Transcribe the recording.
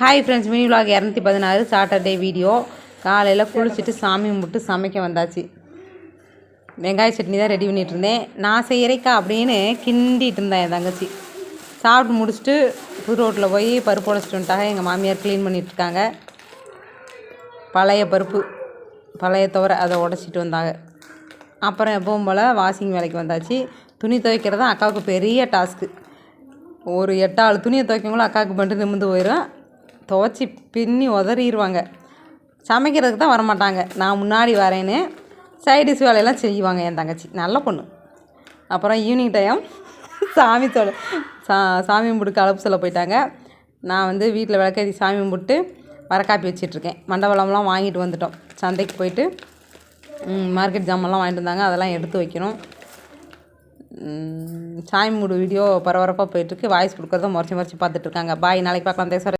Hi friends, mini vlog 216 Saturday video. காலையில் குளிச்சுட்டு சாமி கும்பிட்டு சமைக்க வந்தாச்சு. வெங்காய சட்னி தான் ரெடி பண்ணிகிட்டு இருந்தேன். நான் செய்கிறேக்கா அப்படின்னு கிண்டிகிட்டு இருந்தேன் என் தங்கச்சி. சாப்பிட்டு முடிச்சுட்டு புது ரோட்டில் போய் பருப்பு உடச்சிட்டு வந்துட்டாங்க. எங்கள் மாமியார் க்ளீன் பண்ணிகிட்ருக்காங்க. பழைய பருப்பு, பழைய துவரை அதை உடச்சிட்டு வந்தாங்க. அப்புறம் எப்பவும் போல் வாஷிங் வேலைக்கு வந்தாச்சு. துணி துவைக்கிறது தான் அக்காவுக்கு பெரிய டாஸ்க்கு. ஒரு 8 துணியை துவைக்கவங்களும் அக்காவுக்கு பண்ணிட்டு நிமிந்து போயிடும். துவைச்சி பின்னி உதறிடுவாங்க. சமைக்கிறதுக்கு தான் வரமாட்டாங்க. நான் முன்னாடி வரேன்னு சைடிஷ் வேலையெல்லாம் செய்வாங்க என் தங்கச்சி. நல்ல பொண்ணு. அப்புறம் ஈவினிங் டைம் சாமி கும்பிட்டு கலப்பு சொல்ல போயிட்டாங்க. நான் வந்து வீட்டில் விளக்கேற்றி சாமி கும்பிட்டு வரக்காப்பி வச்சிட்ருக்கேன். மண்டபம்லாம் வாங்கிட்டு வந்துட்டோம். சந்தைக்கு போயிட்டு மார்க்கெட் ஜாமான்லாம் வாங்கிட்டு வந்தாங்க. அதெல்லாம் எடுத்து வைக்கணும். சாமி மூடு வீடியோ பரபரப்பாக போயிட்டுருக்கு. வாய்ஸ் கொடுக்குறத முறைச்சி பார்த்துட்ருக்காங்க. பாய், நாளைக்கு பார்க்கலாம். தேச